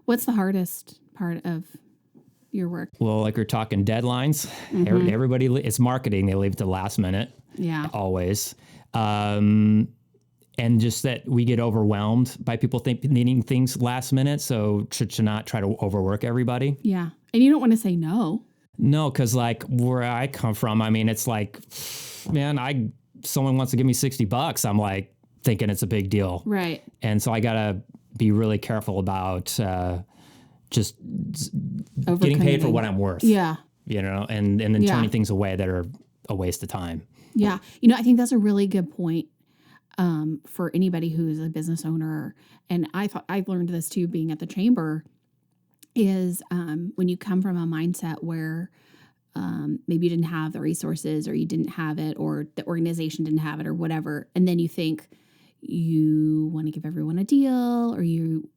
Speaker 1: What's the hardest part of your work?
Speaker 2: Well, like we're talking deadlines. Everybody, it's marketing. They leave it to the last minute. Yeah, always. And just that we get overwhelmed by people needing things last minute. So to not try to overwork everybody.
Speaker 1: Yeah, and you don't want to say no.
Speaker 2: No, because like where I come from, I mean, it's like, man, someone wants to give me $60. I'm like thinking it's a big deal. Right. And so I got to be really careful about just getting paid for what I'm worth. Yeah. And then turning things away that are a waste of time. Yeah.
Speaker 1: I think that's a really good point for anybody who's a business owner. And I learned this too, being at the chamber, is when you come from a mindset where maybe you didn't have the resources, or you didn't have it, or the organization didn't have it, or whatever, and then you think you want to give everyone a deal, or you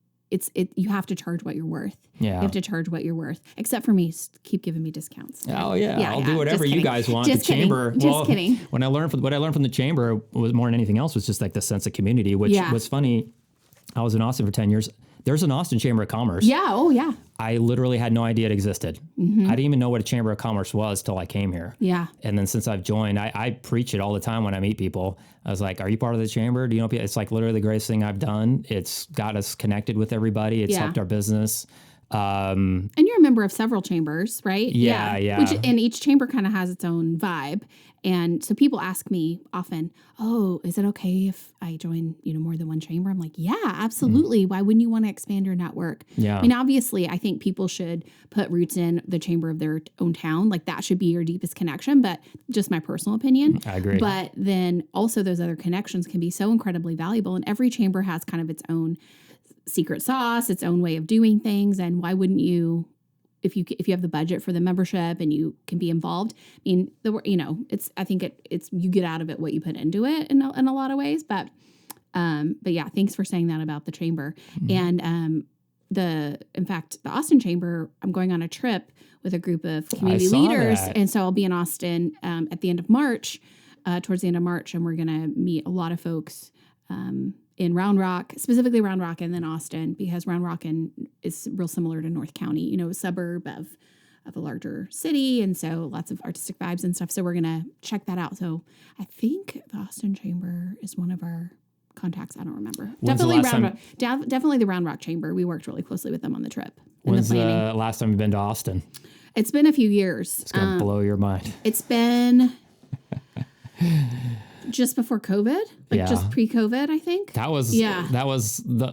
Speaker 1: have to charge what you're worth. Yeah. You have to charge what you're worth. Except for me, keep giving me discounts.
Speaker 2: Oh yeah, I'll do whatever you guys want.
Speaker 1: Just
Speaker 2: the
Speaker 1: kidding.
Speaker 2: Chamber.
Speaker 1: Just kidding.
Speaker 2: What I learned from the chamber was more than anything else was just like the sense of community, which was funny. I was in Austin for 10 years. There's an Austin Chamber of Commerce.
Speaker 1: Yeah. Oh, yeah.
Speaker 2: I literally had no idea it existed. Mm-hmm. I didn't even know what a Chamber of Commerce was till I came here. Yeah. And then since I've joined, I preach it all the time when I meet people. I was like, are you part of the Chamber? Do you know? It's like literally the greatest thing I've done. It's got us connected with everybody. It's helped our business.
Speaker 1: And you're a member of several chambers, right?
Speaker 2: Yeah.
Speaker 1: And each chamber kind of has its own vibe. And so people ask me often, oh, is it okay if I join, more than one chamber? I'm like, yeah, absolutely. Why wouldn't you want to expand your network? Yeah. I mean, obviously, I think people should put roots in the chamber of their own town. Like that should be your deepest connection, but just my personal opinion.
Speaker 2: I agree.
Speaker 1: But then also those other connections can be so incredibly valuable. And every chamber has kind of its own secret sauce, its own way of doing things. And why wouldn't you, if you have the budget for the membership and you can be involved? I mean, I think it's you get out of it what you put into it in a lot of ways. But yeah, thanks for saying that about the chamber. Mm-hmm. And in fact, the Austin Chamber, I'm going on a trip with a group of community leaders, and so I'll be in Austin at the end of March, towards the end of March, and we're gonna meet a lot of folks in Round Rock, specifically Round Rock, and then Austin, because Round Rock is real similar to North County, a suburb of a larger city, and so lots of artistic vibes and stuff. So we're gonna check that out. So I think the Austin Chamber is one of our contacts. I don't remember. Definitely the Round Rock Chamber. We worked really closely with them on the trip.
Speaker 2: When's the last time you've been to Austin?
Speaker 1: It's been a few years.
Speaker 2: It's gonna blow your mind.
Speaker 1: It's been just before COVID, just pre-COVID, I think.
Speaker 2: That was the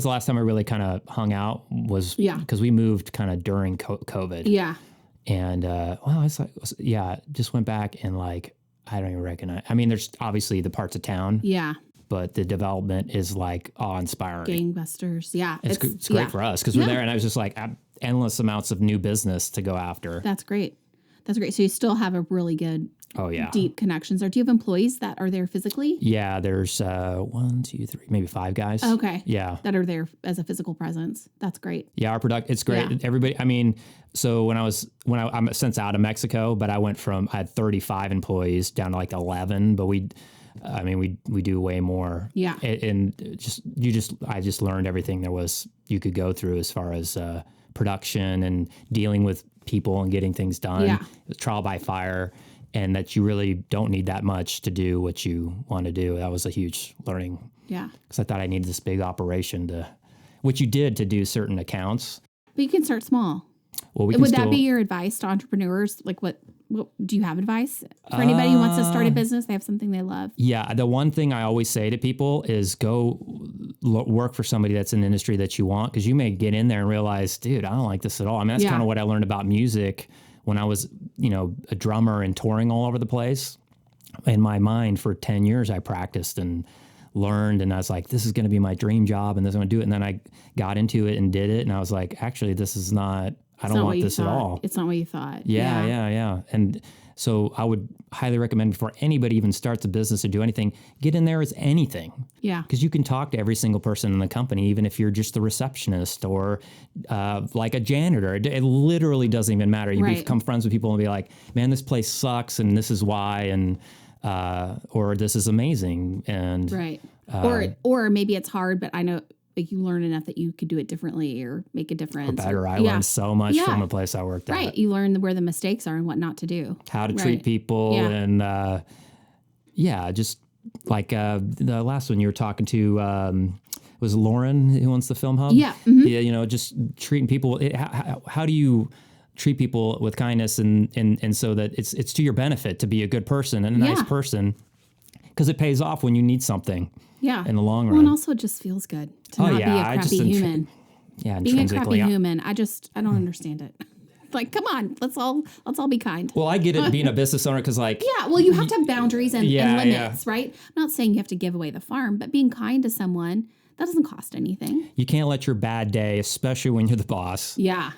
Speaker 2: last time I really kind of hung out was because we moved kind of during COVID.
Speaker 1: Yeah.
Speaker 2: And, just went back and like, I don't even recognize. I mean, there's obviously the parts of town.
Speaker 1: Yeah.
Speaker 2: But the development is like awe-inspiring.
Speaker 1: Gangbusters. Yeah.
Speaker 2: It's great for us because we're there and I was just like endless amounts of new business to go after.
Speaker 1: That's great. That's great. So you still have a really good, deep connections. Or do you have employees that are there physically?
Speaker 2: Yeah, there's 1, 2, 3, maybe 5 guys.
Speaker 1: Okay.
Speaker 2: Yeah.
Speaker 1: That are there as a physical presence. That's great.
Speaker 2: Yeah, it's great. Yeah. Everybody, I mean, so I'm since out of Mexico, but I had 35 employees down to like 11, but we do way more. Yeah. And I just learned everything there was you could go through as far as production and dealing with people and getting things done. Yeah. Trial by fire, and that you really don't need that much to do what you want to do. That was a huge learning. Yeah. Because I thought I needed this big operation which you did to do certain accounts.
Speaker 1: But you can start small. Well, would that be your advice to entrepreneurs? Like what do you have advice for anybody who wants to start a business? They have something they love. Yeah. The one thing I always say to people is go work for somebody that's in the industry that you want. Cause you may get in there and realize, dude, I don't like this at all. I mean, that's kind of what I learned about music when I was, a drummer and touring all over the place. In my mind for 10 years, I practiced and learned, and I was like, this is going to be my dream job and this is going to do it. And then I got into it and did it. And I was like, actually, this is not, I don't want this at all. It's not what you thought. Yeah. And so I would highly recommend before anybody even starts a business or do anything, get in there as anything. Yeah. Because you can talk to every single person in the company, even if you're just the receptionist or like a janitor. It literally doesn't even matter. You become friends with people and be like, man, this place sucks and this is why, and or this is amazing. And or maybe it's hard, but I know like you learn enough that you could do it differently or make a difference. Or better. I learned so much from the place I worked at. Right. You learn where the mistakes are and what not to do. How to treat people. Yeah. And just like the last one you were talking to was Lauren who owns the Film Hub. Yeah. Mm-hmm. Yeah. Just treating people. How do you treat people with kindness and so that it's to your benefit to be a good person and a nice person, because it pays off when you need something. Yeah. In the long run. Well, and also it just feels good to not be a crappy human. Being a crappy human, I don't understand it. Like, come on, let's all be kind. Well, I get it being a business owner because you have to have boundaries and limits, right? I'm not saying you have to give away the farm, but being kind to someone, that doesn't cost anything. You can't let your bad day, especially when you're the boss. Yeah.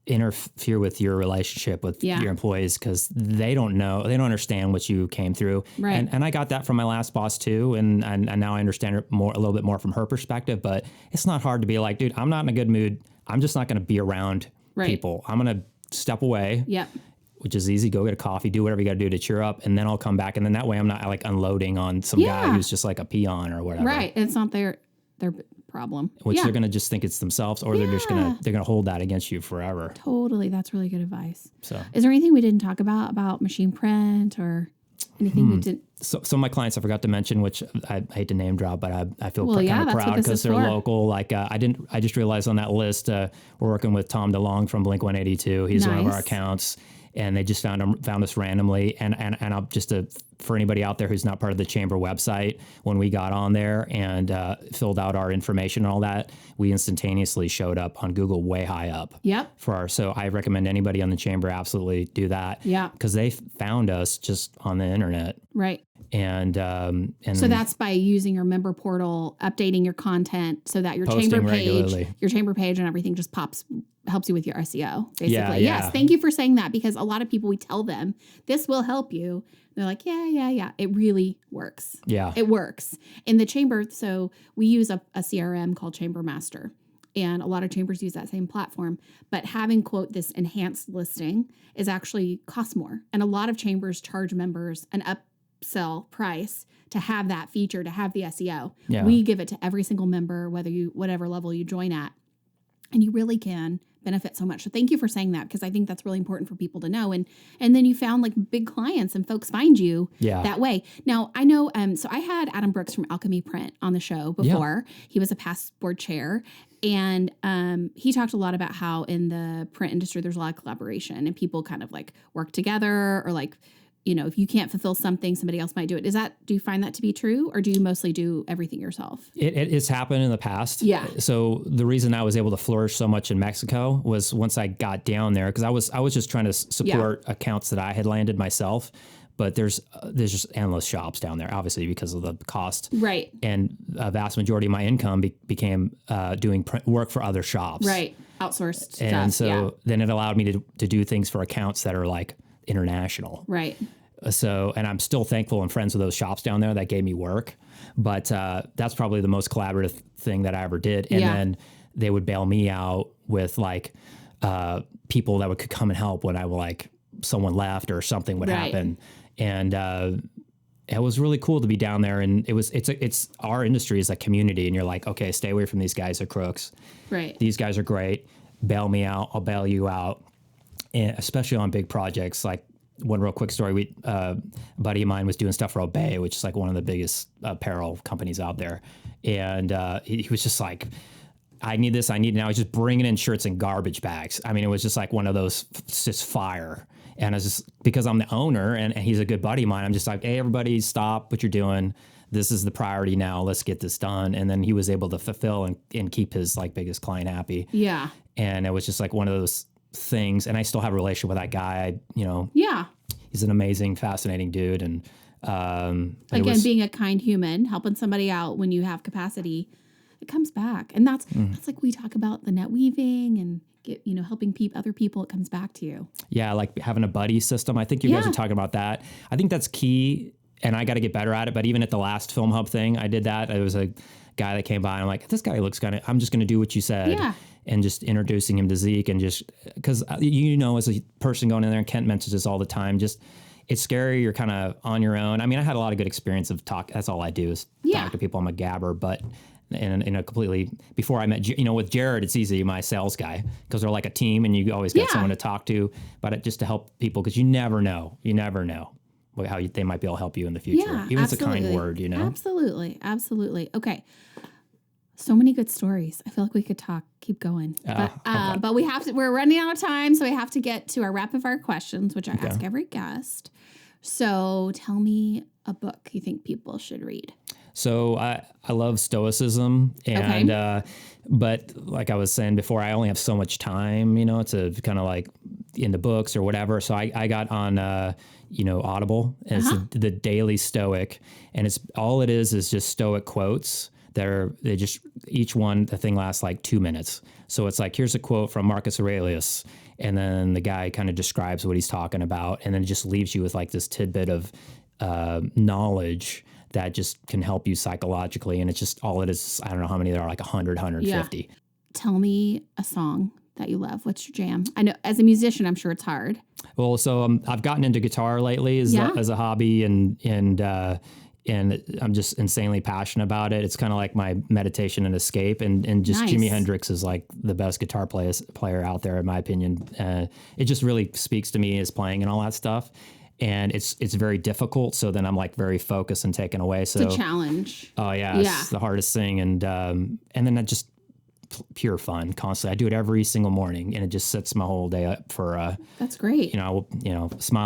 Speaker 1: Interfere with your relationship with your employees, because they don't understand what you came through. Right. And I got that from my last boss too. And now I understand it a little bit more from her perspective, but it's not hard to be like, dude, I'm not in a good mood. I'm just not going to be around people. I'm going to step away. Yep. Which is easy. Go get a coffee, do whatever you got to do to cheer up. And then I'll come back. And then that way I'm not like unloading on some guy who's just like a peon or whatever. Right. It's not their problem. Which they're going to just think it's themselves, or they're going to hold that against you forever. Totally. That's really good advice. So is there anything we didn't talk about machine print or anything we didn't? So some of my clients I forgot to mention, which I hate to name drop, but I feel kind of proud because they're local. Like I just realized on that list, we're working with Tom DeLong from Blink 182. He's one of our accounts. And they just found us randomly. And I'll just for anybody out there who's not part of the chamber website, when we got on there and filled out our information and all that, we instantaneously showed up on Google way high up. Yep. So I recommend anybody on the chamber absolutely do that. Yeah. Because they found us just on the internet. Right. And so that's by using your member portal, updating your content so that your chamber page and everything just helps you with your SEO, basically. Yeah. Yes. Thank you for saying that, because a lot of people, we tell them this will help you. They're like, yeah. It really works. Yeah. It works. In the chamber, so we use a CRM called Chamber Master. And a lot of chambers use that same platform. But having, quote, this enhanced listing is actually costs more. And a lot of chambers charge members an upsell price to have that feature, to have the SEO. Yeah. We give it to every single member, whatever level you join at. And you really can benefit so much. So thank you for saying that, because I think that's really important for people to know. And then you found like big clients and folks find you that way. Now I know, so I had Adam Brooks from Alchemy Print on the show before. Yeah. He was a past board chair, and he talked a lot about how in the print industry, there's a lot of collaboration and people kind of like work together or like if you can't fulfill something, somebody else might do it. Do you find that to be true, or do you mostly do everything yourself?
Speaker 2: It's happened in the past.
Speaker 1: Yeah.
Speaker 2: So the reason I was able to flourish so much in Mexico was once I got down there, because I was just trying to support accounts that I had landed myself. But there's just endless shops down there, obviously, because of the cost.
Speaker 1: Right.
Speaker 2: And a vast majority of my income became doing work for other shops.
Speaker 1: Right. Outsourced
Speaker 2: And
Speaker 1: stuff.
Speaker 2: so then it allowed me to do things for accounts that are like international.
Speaker 1: Right.
Speaker 2: So, and I'm still thankful and friends with those shops down there that gave me work. But that's probably the most collaborative thing that I ever did. And then they would bail me out with like people that could come and help when someone left or something would happen. And it was really cool to be down there. And it's our industry is a community. And you're like, okay, stay away from these guys. They're crooks.
Speaker 1: Right.
Speaker 2: These guys are great. Bail me out. I'll bail you out. And especially on big projects. Like one real quick story, a buddy of mine was doing stuff for Obey, which is like one of the biggest apparel companies out there. And he was just like, I need this. I need it now. He's just bringing in shirts in garbage bags. I mean, it was just like one of those, just fire. And I was just, because I'm the owner and he's a good buddy of mine, I'm just like, hey, everybody stop what you're doing. This is the priority now. Let's get this done. And then he was able to fulfill and keep his like biggest client happy.
Speaker 1: Yeah.
Speaker 2: And it was just like one of those things. And I still have a relationship with that guy. He's an amazing, fascinating dude. And
Speaker 1: again, being a kind human, helping somebody out when you have capacity, it comes back. And that's like we talk about the net weaving and helping other people, it comes back to you. Yeah,
Speaker 2: like having a buddy system. I think you guys are talking about that. I think that's key, and I got to get better at it. But even at the last Film Hub thing, I did that. There was a guy that came by, and I'm like, this guy looks I'm just going to do what you said.
Speaker 1: Yeah.
Speaker 2: And just introducing him to Zeke, and just because, as a person going in there, and Kent mentions this all the time, just it's scary. You're kind of on your own. I mean, I had a lot of good experience of talk. That's all I do is talk to people. I'm a gabber, but in a completely, before I met, with Jared, it's easy, my sales guy, because they're like a team and you always got someone to talk to, but just to help people, because you never know how they might be able to help you in the future.
Speaker 1: Yeah,
Speaker 2: even if it's a kind word,
Speaker 1: Absolutely. Absolutely. Okay. So many good stories. I feel like we could keep going, but we have to, we're running out of time. So we have to get to our rapid fire questions, which I ask every guest. So tell me a book you think people should read.
Speaker 2: So I love Stoicism, and but like I was saying before, I only have so much time, to kind of like into books or whatever. So I got on Audible, and it's the Daily Stoic, and it is just Stoic quotes. Each one, the thing lasts like 2 minutes. So it's like, here's a quote from Marcus Aurelius, and then the guy kind of describes what he's talking about, and then it just leaves you with like this tidbit of knowledge that just can help you psychologically. And it's just all it is. I don't know how many there are, like 100, 150. Yeah.
Speaker 1: Tell me a song that you love. What's your jam? I know as a musician, I'm sure it's hard.
Speaker 2: Well, so I've gotten into guitar lately as a hobby, and I'm just insanely passionate about it. It's kind of like my meditation and escape, and just Jimi Hendrix is like the best guitar player out there, in my opinion. It just really speaks to me, his playing and all that stuff. And it's very difficult. So then I'm like very focused and taken away. So
Speaker 1: it's a challenge.
Speaker 2: Oh yeah. It's the hardest thing. And then that just pure fun constantly. I do it every single morning, and it just sets my whole day up for,
Speaker 1: that's great.
Speaker 2: Smile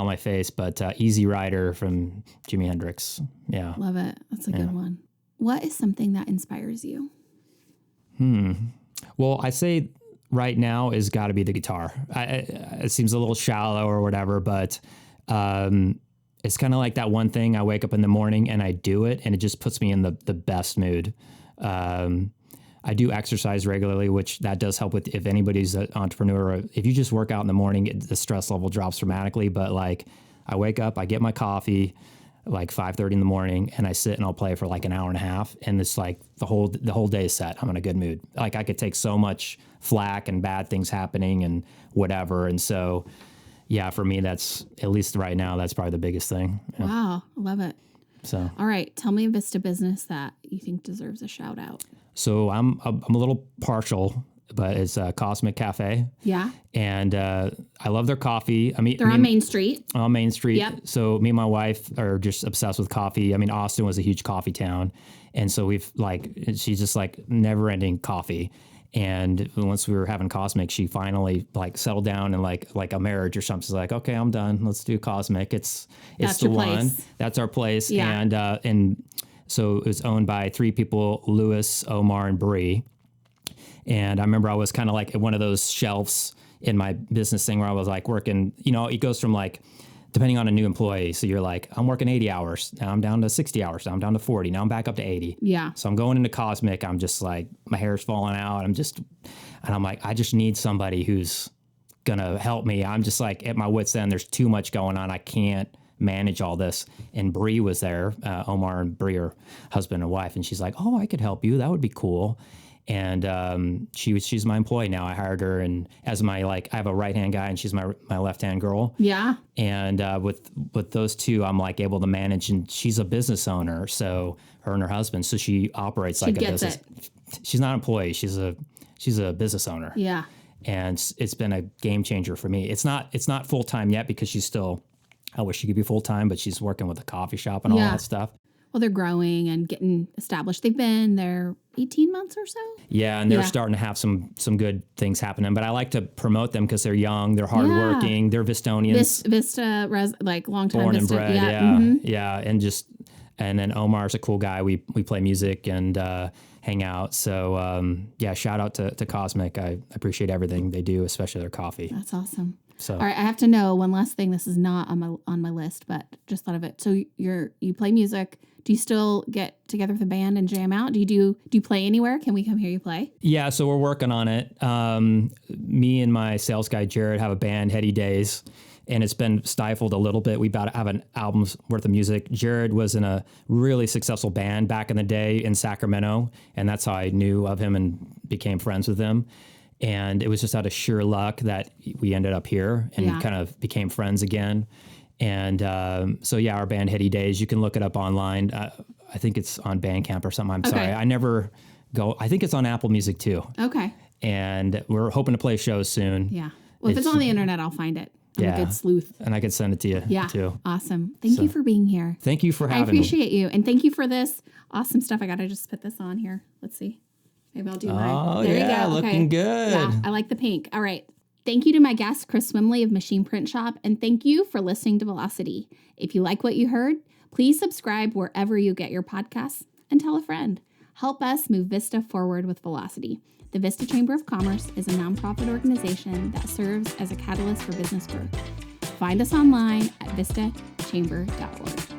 Speaker 2: on my face, but Easy Rider from Jimi Hendrix. Yeah.
Speaker 1: Love it. That's a good one. What is something that inspires you?
Speaker 2: Well, I say right now is gotta be the guitar. It seems a little shallow or whatever, but it's kind of like that one thing. I wake up in the morning and I do it, and it just puts me in the best mood. I do exercise regularly, which that does help with, if anybody's an entrepreneur, if you just work out in the morning, the stress level drops dramatically. But like I wake up, I get my coffee like 5:30 in the morning, and I sit and I'll play for like an hour and a half. And it's like the whole day is set. I'm in a good mood. Like I could take so much flack and bad things happening and whatever. And so, yeah, for me, that's, at least right now, that's probably the biggest thing. Yeah.
Speaker 1: Wow. I love it.
Speaker 2: So,
Speaker 1: all right. Tell me a Vista business that you think deserves a shout out.
Speaker 2: So I'm a little partial, but it's a Cosmic Cafe.
Speaker 1: Yeah.
Speaker 2: And I love their coffee. I mean,
Speaker 1: they're on Main Street.
Speaker 2: On Main Street.
Speaker 1: Yep.
Speaker 2: So me and my wife are just obsessed with coffee. I mean, Austin was a huge coffee town. And so she's just like never ending coffee. And once we were having Cosmic, she finally like settled down and like a marriage or something. She's like, okay, I'm done. Let's do Cosmic. It's
Speaker 1: That's
Speaker 2: the
Speaker 1: your
Speaker 2: one.
Speaker 1: place.
Speaker 2: That's our place.
Speaker 1: Yeah.
Speaker 2: And so it was owned by 3 people, Louis, Omar, and Bree. And I remember I was kind of like at one of those shelves in my business thing where I was like working, it goes from like, depending on a new employee. So you're like, I'm working 80 hours. Now I'm down to 60 hours. Now I'm down to 40. Now I'm back up to 80.
Speaker 1: Yeah.
Speaker 2: So I'm going into Cosmic. I'm just like, my hair's falling out. And I'm like, I just need somebody who's going to help me. I'm just like at my wit's end. There's too much going on. I can't manage all this. And Bree was there. Omar and Bree are husband and wife. And she's like, oh, I could help you. That would be cool. And she's my employee now. I hired her, and as my I have a right hand guy, and she's my left hand girl.
Speaker 1: Yeah.
Speaker 2: And with those two, I'm like able to manage. And she's a business owner, so her and her husband. So she operates like a business.
Speaker 1: It.
Speaker 2: She's not an employee. She's a business owner.
Speaker 1: Yeah.
Speaker 2: And it's been a game changer for me. It's not full time yet because she's still. I wish she could be full time, but she's working with a coffee shop and all that stuff.
Speaker 1: Well, they're growing and getting established. They've been there 18 months or so.
Speaker 2: Yeah, and they're starting to have some good things happening. But I like to promote them because they're young, they're hardworking, they're Vistonians.
Speaker 1: Vista, long time
Speaker 2: born
Speaker 1: Vista.
Speaker 2: and bred. Yeah. And then Omar's a cool guy. We play music and hang out. So shout out to Cosmic. I appreciate everything they do, especially their coffee.
Speaker 1: That's awesome.
Speaker 2: So
Speaker 1: all right, I have to know one last thing. This is not on my list, but just thought of it. So you play music. Do you still get together with a band and jam out? Do you play anywhere? Can we come hear you play?
Speaker 2: Yeah, so we're working on it. Me and my sales guy Jared have a band, Heady Days, and it's been stifled a little bit. We about have an album's worth of music. Jared was in a really successful band back in the day in Sacramento, and that's how I knew of him and became friends with him. And it was just out of sheer luck that we ended up here and kind of became friends again. And our band Heady Days, you can look it up online. I think it's on Bandcamp or something. I'm sorry. I never go. I think it's on Apple Music too.
Speaker 1: Okay.
Speaker 2: And we're hoping to play shows soon.
Speaker 1: Yeah. Well, if it's on the internet, I'll find it. I'm a good sleuth.
Speaker 2: And I could send it to you too.
Speaker 1: Awesome. Thank you for being here.
Speaker 2: Thank you for having me.
Speaker 1: I appreciate you. And thank you for this awesome stuff. I got to just put this on here. Let's see. Maybe I'll do mine.
Speaker 2: Oh,
Speaker 1: there you go.
Speaker 2: Looking good.
Speaker 1: Yeah, I like the pink. All right. Thank you to my guest, Chris Swimley of Machine Print Shop, and thank you for listening to Velocity. If you like what you heard, please subscribe wherever you get your podcasts and tell a friend. Help us move Vista forward with Velocity. The Vista Chamber of Commerce is a nonprofit organization that serves as a catalyst for business growth. Find us online at vistachamber.org.